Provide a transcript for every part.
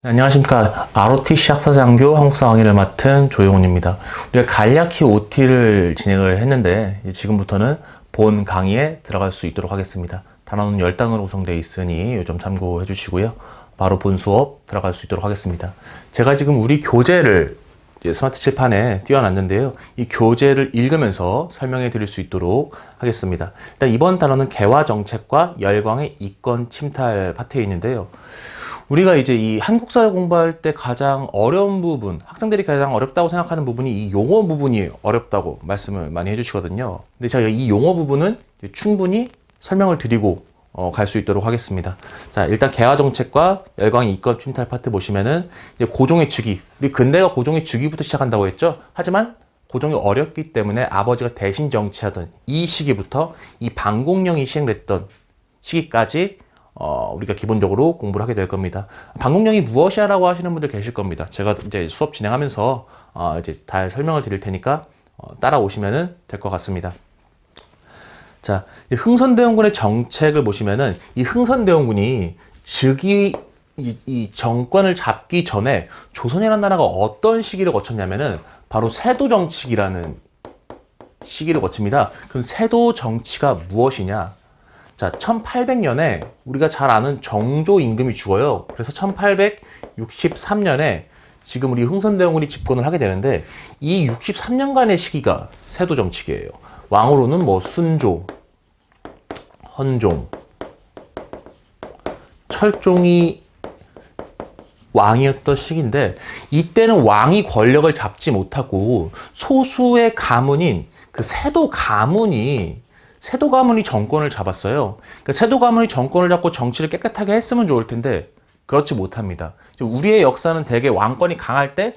네, 안녕하십니까. ROTC 학사장교 한국사강의를 맡은 조용훈입니다. 우리가 간략히 OT를 진행을 했는데 지금부터는 본 강의에 들어갈 수 있도록 하겠습니다. 단원은 10단으로 구성되어 있으니 이 점 참고해 주시고요. 바로 본 수업 들어갈 수 있도록 하겠습니다. 제가 지금 우리 교재를 스마트 칠판에 띄워놨는데요. 이 교재를 읽으면서 설명해 드릴 수 있도록 하겠습니다. 일단 이번 단어는 개화정책과 열광의 이권 침탈 파트에 있는데요. 우리가 이제 이 한국사를 공부할 때 가장 어려운 부분, 학생들이 가장 어렵다고 생각하는 부분이 이 용어 부분이 어렵다고 말씀을 많이 해주시거든요. 근데 제가 이 용어 부분은 충분히 설명을 드리고 갈 수 있도록 하겠습니다. 자, 일단 개화정책과 열광의 이권 침탈 파트 보시면은 이제 고종의 즉위, 우리 근대가 고종의 즉위부터 시작한다고 했죠. 하지만 고종이 어렵기 때문에 아버지가 대신 정치하던 이 시기부터 이 반공령이 시행됐던 시기까지 우리가 기본적으로 공부를 하게 될 겁니다. 반공령이 무엇이야라고 하시는 분들 계실 겁니다. 제가 이제 수업 진행하면서 이제 다 설명을 드릴 테니까 따라오시면 될 것 같습니다. 자, 흥선대원군의 정책을 보시면은 이 흥선대원군이 이 정권을 잡기 전에 조선이라는 나라가 어떤 시기를 거쳤냐면은 바로 세도정치기라는 시기를 거칩니다. 그럼 세도정치가 무엇이냐? 자, 1800년에 우리가 잘 아는 정조 임금이 죽어요. 그래서 1863년에 지금 우리 흥선대원군이 집권을 하게 되는데 이 63년간의 시기가 세도정치기예요. 왕으로는 뭐 순조, 헌종, 철종이 왕이었던 시기인데 이때는 왕이 권력을 잡지 못하고 소수의 가문인 그 세도 가문이 정권을 잡았어요. 그러니까 세도 가문이 정권을 잡고 정치를 깨끗하게 했으면 좋을 텐데 그렇지 못합니다. 우리의 역사는 대개 왕권이 강할 때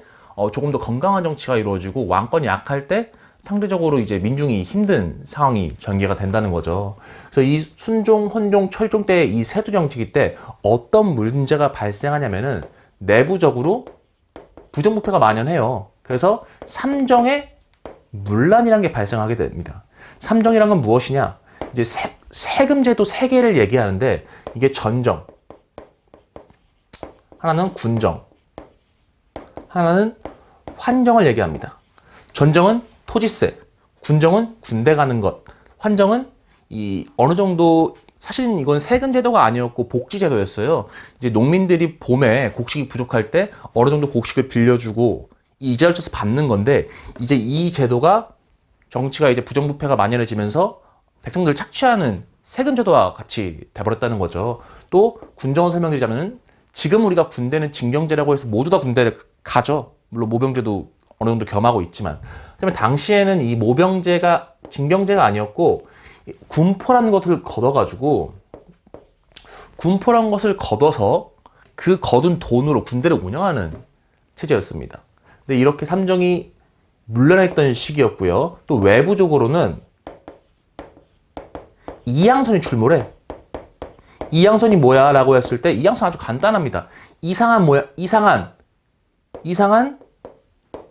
조금 더 건강한 정치가 이루어지고 왕권이 약할 때 상대적으로 이제 민중이 힘든 상황이 전개가 된다는 거죠. 그래서 이 순종, 헌종, 철종 때의 이 세도 정치기 때 어떤 문제가 발생하냐면은 내부적으로 부정부패가 만연해요. 그래서 삼정의 문란이라는 게 발생하게 됩니다. 삼정이란 건 무엇이냐? 이제 세금제도 세 개를 얘기하는데 이게 전정, 하나는 군정, 하나는 환정을 얘기합니다. 전정은 토지세, 군정은 군대 가는 것, 환정은 이 어느 정도 사실은 이건 세금제도가 아니었고 복지제도였어요. 이제 농민들이 봄에 곡식이 부족할 때 어느 정도 곡식을 빌려주고 이자를 줘서 받는 건데 이제 이 제도가 정치가 이제 부정부패가 만연해지면서 백성들을 착취하는 세금제도와 같이 돼버렸다는 거죠. 또 군정을 설명드리자면 지금 우리가 군대는 징병제라고 해서 모두 다 군대를 가죠. 물론 모병제도 어느 정도 겸하고 있지만 그러면 당시에는 이 모병제가 징병제가 아니었고 군포라는 것을 걷어가지고 군포라는 것을 걷어서 그 거둔 돈으로 군대를 운영하는 체제였습니다. 근데 이렇게 삼정이 물러났던 시기였고요. 또 외부적으로는 이양선이 출몰해. 이양선이 뭐야? 라고 했을 때 이양선 아주 간단합니다. 이상한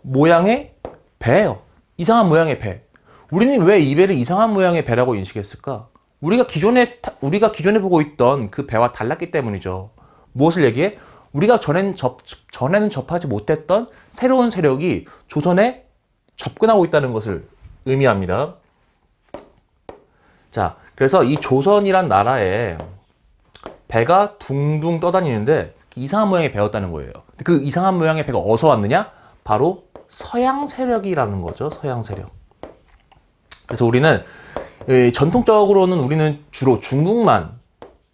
모양의 배예요. 이상한 모양의 배. 우리는 왜 이 배를 이상한 모양의 배라고 인식했을까? 우리가 기존에 보고 있던 그 배와 달랐기 때문이죠. 무엇을 얘기해? 우리가 전에는 접하지 못했던 새로운 세력이 조선에 접근하고 있다는 것을 의미합니다. 자, 그래서 이 조선이란 나라에 배가 둥둥 떠다니는데 이상한 모양의 배였다는 거예요. 그 이상한 모양의 배가 어디서 왔느냐? 바로 서양 세력이라는 거죠. 서양 세력. 그래서 우리는 전통적으로는 우리는 주로 중국만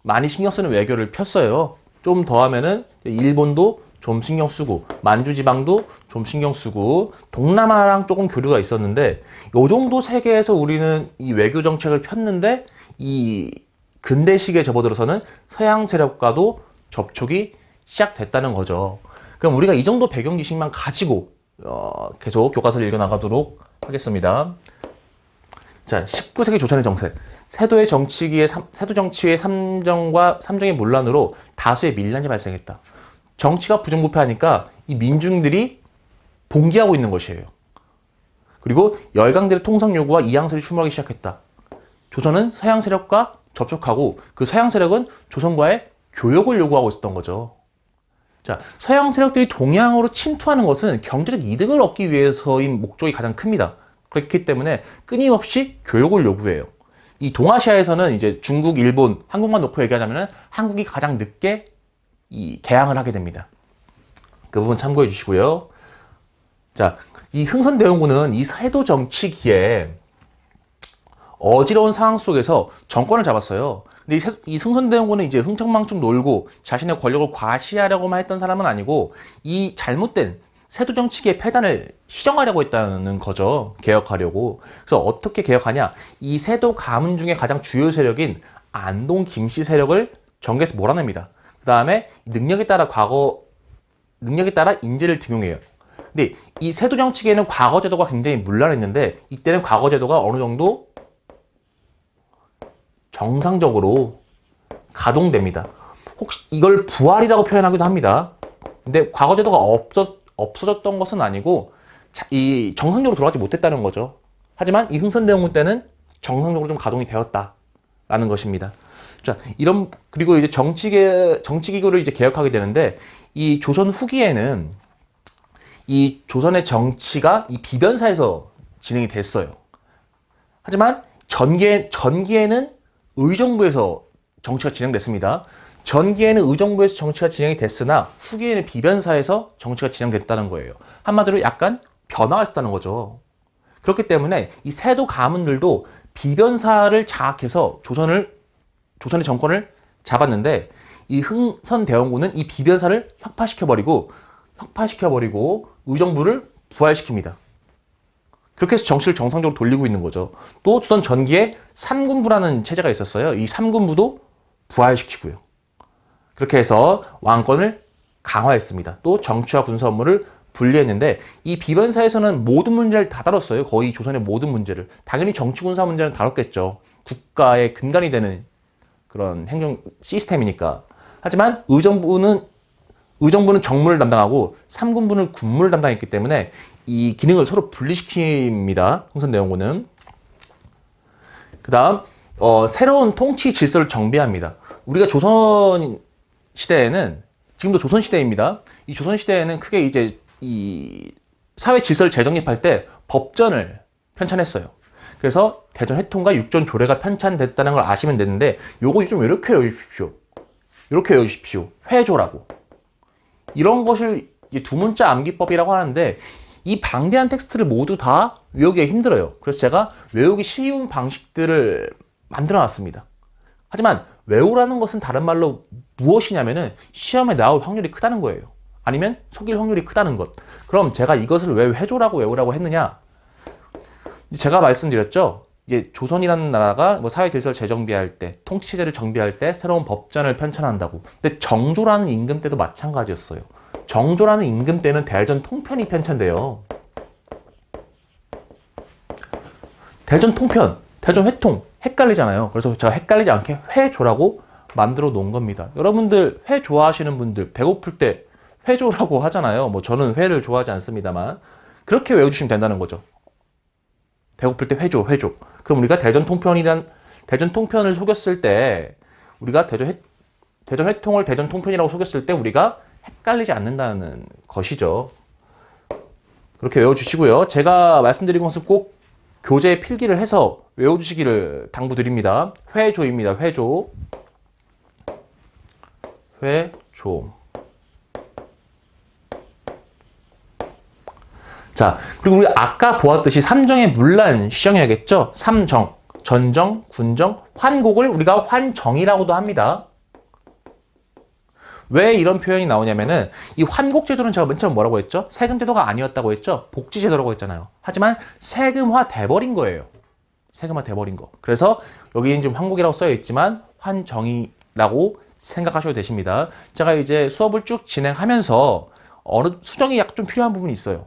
많이 신경 쓰는 외교를 폈어요. 좀 더 하면은 일본도 좀 신경 쓰고 만주지방도 좀 신경 쓰고 동남아랑 조금 교류가 있었는데 요 정도 세계에서 우리는 이 외교 정책을 폈는데 이 근대 시기에 접어들어서는 서양 세력과도 접촉이 시작됐다는 거죠. 그럼 우리가 이 정도 배경 지식만 가지고 계속 교과서를 읽어나가도록 하겠습니다. 자, 19세기 조선의 정세. 세도 정치의 삼정의 문란으로 다수의 밀란이 발생했다. 정치가 부정부패하니까 이 민중들이 봉기하고 있는 것이에요. 그리고 열강들의 통상 요구와 이양설이 출몰하기 시작했다. 조선은 서양 세력과 접촉하고 그 서양 세력은 조선과의 교역을 요구하고 있었던 거죠. 자, 서양 세력들이 동양으로 침투하는 것은 경제적 이득을 얻기 위해서인 목적이 가장 큽니다. 그렇기 때문에 끊임없이 교육을 요구해요. 이 동아시아에서는 이제 중국, 일본, 한국만 놓고 얘기하자면 한국이 가장 늦게 이 개항을 하게 됩니다. 그 부분 참고해 주시고요. 자, 이 흥선대원군은 이 세도 정치기에 어지러운 상황 속에서 정권을 잡았어요. 근데 이 흥선대원군은 이제 흥청망청 놀고 자신의 권력을 과시하려고만 했던 사람은 아니고 이 잘못된 세도 정치기의 폐단을 시정하려고 했다는 거죠. 개혁하려고. 그래서 어떻게 개혁하냐? 이 세도 가문 중에 가장 주요 세력인 안동 김씨 세력을 정계에서 몰아냅니다. 그 다음에 능력에 따라 인재를 등용해요. 근데 이 세도 정치계에는 과거 제도가 굉장히 문란했는데 이때는 과거 제도가 어느 정도 정상적으로 가동됩니다. 혹시 이걸 부활이라고 표현하기도 합니다. 근데 과거 제도가 없어졌던 것은 아니고 이 정상적으로 돌아가지 못했다는 거죠. 하지만 이 흥선대원군 때는 정상적으로 좀 가동이 되었다라는 것입니다. 자, 그리고 이제 정치기구를 이제 개혁하게 되는데 이 조선 후기에는 이 조선의 정치가 이 비변사에서 진행이 됐어요. 하지만 전기에는 의정부에서 정치가 진행됐습니다. 전기에는 의정부에서 정치가 진행이 됐으나 후기에는 비변사에서 정치가 진행됐다는 거예요. 한마디로 약간 변화가 있었다는 거죠. 그렇기 때문에 이 세도 가문들도 비변사를 장악해서 조선의 정권을 잡았는데 이 흥선대원군은 이 비변사를 혁파시켜버리고 의정부를 부활시킵니다. 그렇게 해서 정치를 정상적으로 돌리고 있는 거죠. 또 조선 전기에 삼군부라는 체제가 있었어요. 이 삼군부도 부활시키고요. 그렇게 해서 왕권을 강화했습니다. 또 정치와 군사 업무를 분리했는데 이 비변사에서는 모든 문제를 다 다뤘어요. 거의 조선의 모든 문제를. 당연히 정치 군사 문제는 다뤘겠죠. 국가의 근간이 되는 그런 행정 시스템이니까. 하지만 의정부는 정무를 담당하고 삼군부는 군무를 담당했기 때문에 이 기능을 서로 분리시킵니다. 흥선대원군은. 그 다음 새로운 통치 질서를 정비합니다. 우리가 조선 시대에는 지금도 조선 시대입니다. 이 조선 시대에는 크게 이제 이 사회 질서를 재정립할 때 법전을 편찬했어요. 그래서 대전 회통과 육전 조례가 편찬됐다는 걸 아시면 되는데 요거 좀 이렇게 외우십시오. 이렇게 외우십시오. 회조라고. 이런 것을 이제 두 문자 암기법이라고 하는데 이 방대한 텍스트를 모두 다 외우기가 힘들어요. 그래서 제가 외우기 쉬운 방식들을 만들어 놨습니다. 하지만 외우라는 것은 다른 말로 무엇이냐면은 시험에 나올 확률이 크다는 거예요. 아니면 속일 확률이 크다는 것. 그럼 제가 이것을 왜 회조라고 외우라고 했느냐? 제가 말씀드렸죠. 이제 조선이라는 나라가 뭐 사회 질서를 재정비할 때, 통치체제를 정비할 때 새로운 법전을 편찬한다고. 근데 정조라는 임금 때도 마찬가지였어요. 정조라는 임금 때는 대전 통편이 편찬돼요. 대전 통편, 대전 회통 헷갈리잖아요. 그래서 제가 헷갈리지 않게 회조라고 만들어 놓은 겁니다. 여러분들 회 좋아하시는 분들 배고플 때 회조라고 하잖아요. 뭐 저는 회를 좋아하지 않습니다만 그렇게 외워주시면 된다는 거죠. 배고플 때 회조. 그럼 우리가 대전 통편을 속였을 때 우리가 대전 회통을 대전 통편이라고 속였을 때 우리가 헷갈리지 않는다는 것이죠. 그렇게 외워주시고요. 제가 말씀드린 것은 꼭 교재에 필기를 해서 외워주시기를 당부드립니다. 회조입니다. 회조. 자, 그리고 우리 아까 보았듯이 삼정의 문란 시정해야겠죠? 삼정, 전정, 군정, 환곡을 우리가 환정이라고도 합니다. 왜 이런 표현이 나오냐면은 이 환곡제도는 제가 맨 처음 뭐라고 했죠? 세금제도가 아니었다고 했죠? 복지제도라고 했잖아요. 하지만 세금화 돼버린 거예요. 세금화 돼버린 거. 그래서 여기는 좀 환곡이라고 써여 있지만 환정이라고 생각하셔도 되십니다. 제가 이제 수업을 쭉 진행하면서 어느 수정이 약간 좀 필요한 부분이 있어요.